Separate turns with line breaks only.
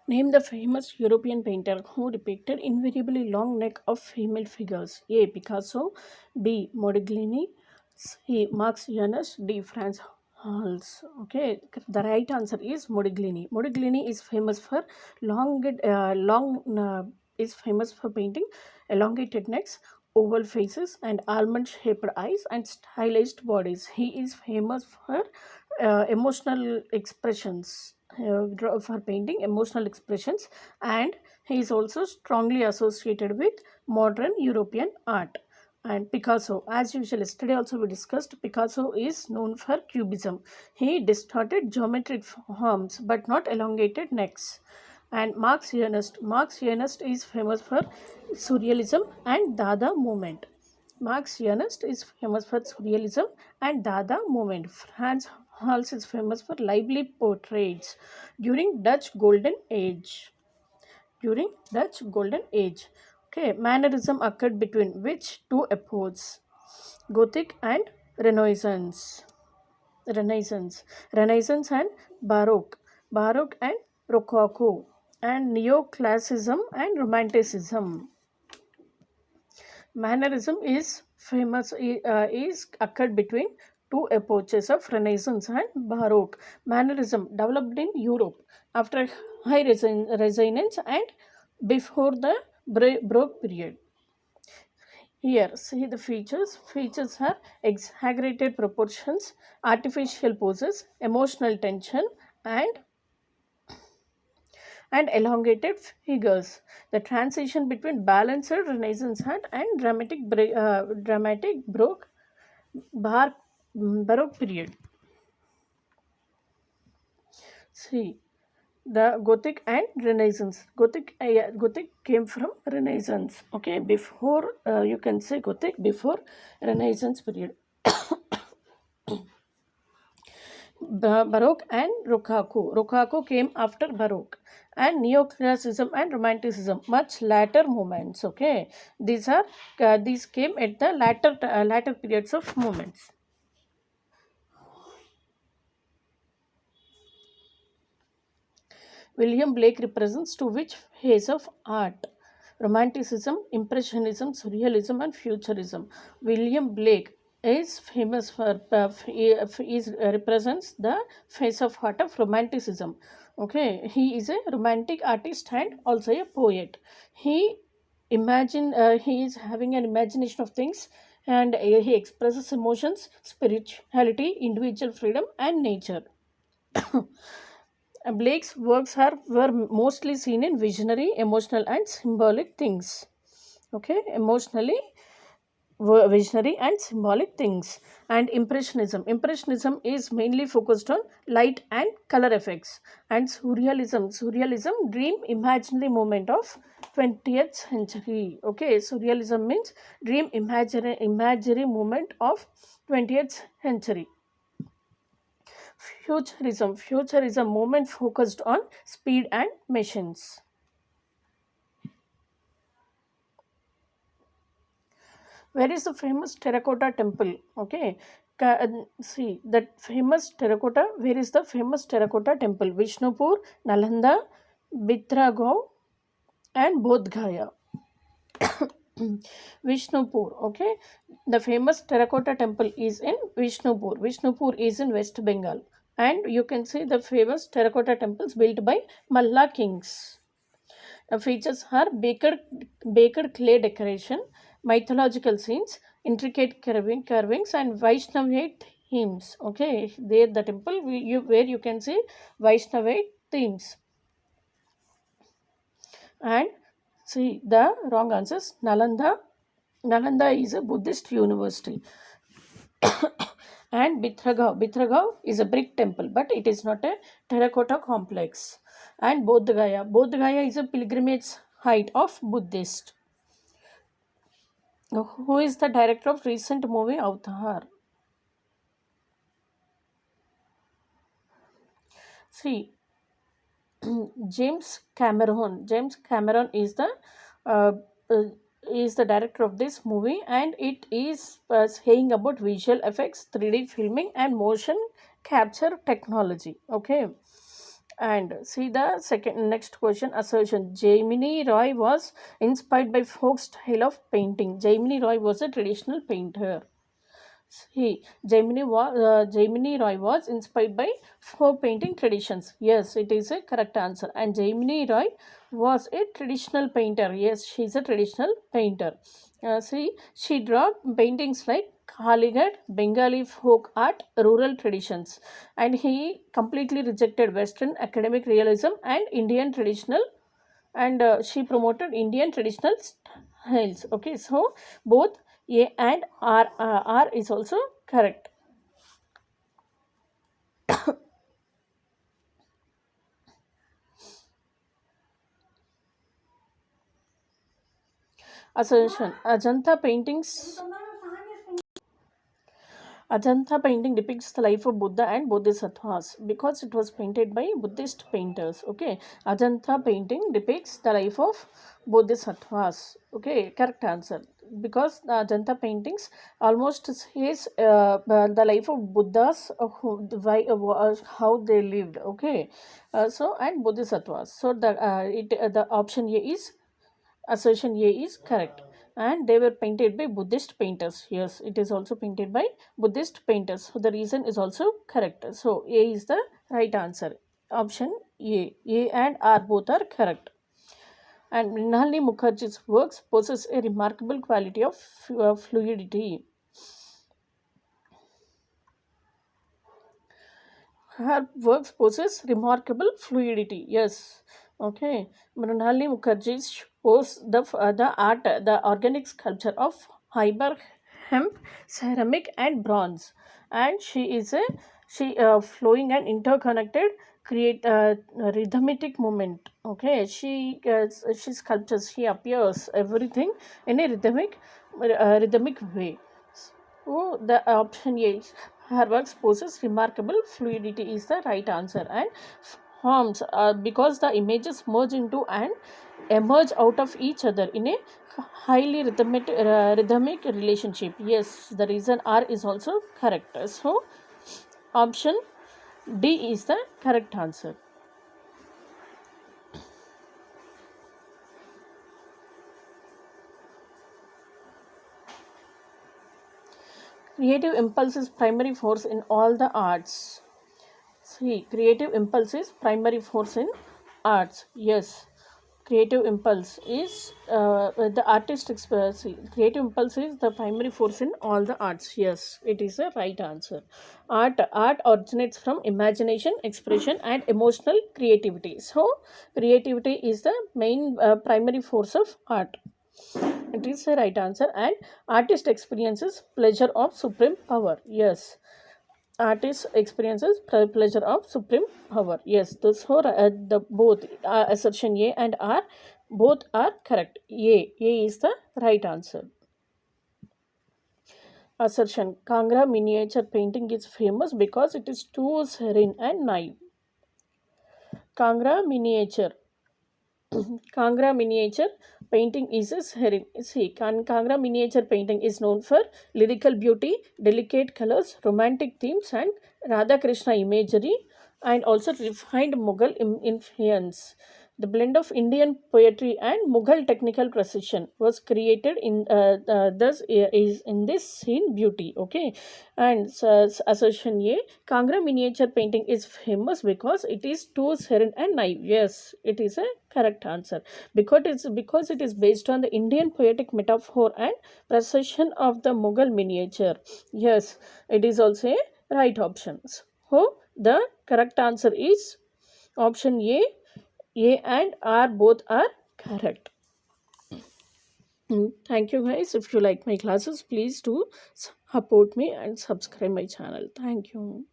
Name the famous European painter who depicted invariably long neck of female figures. A. Picasso. B. Modigliani. C. Max Janus. D. Franz Hals. Okay, the right answer is Modigliani. Modigliani is famous for long is famous for painting elongated necks, oval faces, and almond-shaped eyes and stylized bodies. He is famous for emotional expressions, for painting emotional expressions, and he is also strongly associated with modern European art. And Picasso, as usual, yesterday also we discussed, Picasso is known for cubism. He distorted geometric forms but not elongated necks. And Marx Ernst is famous for surrealism and Dada movement. Max Ernst is famous for surrealism and Dada movement. Franz Hals is famous for lively portraits during Dutch Golden Age. During Dutch Golden Age. Okay, mannerism occurred between which two epochs? Gothic and Renaissance. Renaissance and Baroque. Baroque and Rococo. And Neoclassicism and Romanticism. Mannerism is is occurred between two epochs of Renaissance and Baroque. Mannerism developed in Europe after High Renaissance and before the Baroque period. Here, see the features. Features are exaggerated proportions, artificial poses, emotional tension, and elongated figures. The transition between balanced Renaissance and dramatic bar, Baroque period. See the Gothic and Renaissance. Gothic came from Renaissance. Okay, before you can say Gothic before Renaissance period. Baroque and Rococo. Rococo came after Baroque, and Neoclassicism and Romanticism, much later moments. Okay, these came at the latter periods of moments. William Blake represents to which phase of art? Romanticism, Impressionism, Surrealism, and Futurism. William Blake is famous for represents the phase of art of Romanticism. Okay, he is a romantic artist and also a poet. He is having an imagination of things, and he expresses emotions, spirituality, individual freedom, and nature. Blake's were mostly seen in visionary, emotional, and symbolic things. Okay, visionary and symbolic things. And Impressionism is mainly focused on light and color effects. And Surrealism, dream imaginary moment of 20th century. Okay, Surrealism means dream imaginary moment of 20th century. Futurism movement focused on speed and machines. Where is the famous terracotta temple? Okay, see that famous terracotta. Where is the famous terracotta temple? Vishnupur, Nalanda, Bitragaon, and Bodh Gaya. Vishnupur. Okay, the famous terracotta temple is in Vishnupur. Vishnupur is in West Bengal, and you can see the famous terracotta temples built by Malla kings. Features are baked clay decoration, mythological scenes, intricate carvings, and Vaishnavite themes. Okay, there the temple where you can see Vaishnavite themes. And see the wrong answers. Nalanda is a Buddhist university. And Bitragaon is a brick temple, but it is not a terracotta complex. And Bodh Gaya is a pilgrimage height of Buddhist. Who is the director of recent movie Avatar? See, James Cameron. James Cameron uh, uh, is the director of this movie, and it is saying about visual effects, 3D filming, and motion capture technology. Okay, And see the second next question assertion. Jaimini Roy was inspired by folk style of painting. Jaimini Roy was a traditional painter. Jaimini Roy was inspired by folk painting traditions. Yes, it is a correct answer. And Jaimini Roy was a traditional painter. Yes, she is a traditional painter. She drew paintings like Kaligat, Bengali folk art, rural traditions, and he completely rejected Western academic realism and Indian traditional, and she promoted Indian traditional styles. Okay, so both A and R is also correct. Assertion. Ajanta painting depicts the life of Buddha and Bodhisattvas because it was painted by Buddhist painters. Okay, Ajanta painting depicts the life of Bodhisattvas. Okay, correct answer. Because the Ajanta paintings almost says the life of Buddhas, how they lived. Okay, and Bodhisattvas. So the option A is assertion A is correct. And they were painted by Buddhist painters. Yes, it is also painted by Buddhist painters. So the reason is also correct. So A is the right answer. Option A. A and R both are correct. And Mrinalini Mukherjee's works possess a remarkable quality of fluidity. Her works possess remarkable fluidity. Yes. Okay. Mrinalini Mukherjee shows the art, the organic sculpture of fiber, hemp, ceramic, and bronze. And she flowing and interconnected create rhythmic movement. Okay. She sculptures. She appears everything in a rhythmic way. Oh, the option A, her works possess remarkable fluidity is the right answer. And forms because the images merge into and emerge out of each other in a highly rhythmic relationship. Yes, the reason R is also correct. So, option D is the correct answer. Creative impulse is primary force in all the arts. See, creative impulse is primary force in arts. Yes, creative impulse is the artist see, creative impulse is the primary force in all the arts. Yes, it is the right answer. Art originates from imagination, expression, and emotional creativity. So, creativity is the main primary force of art. It is the right answer. And artist experiences pleasure of supreme power. Yes, artist experiences pleasure of supreme power. Yes, those who are the both assertion A and R both are correct. A is the right answer. Assertion. Kangra miniature painting is famous because it is too serene and naive. Kangra miniature Kangra miniature painting is a Kangra miniature painting is known for lyrical beauty, delicate colors, romantic themes, and Radha Krishna imagery, and also refined Mughal influence. The blend of Indian poetry and Mughal technical precision was created in thus is in this scene beauty. Okay, and assertion A, Kangra miniature painting is famous because it is too serene and naive. Yes, it is a correct answer because it is based on the Indian poetic metaphor and precision of the Mughal miniature. Yes, it is also a right option. So the correct answer is option A. A and R both are correct. Thank you guys. If you like my classes, please do support me and subscribe my channel. Thank you.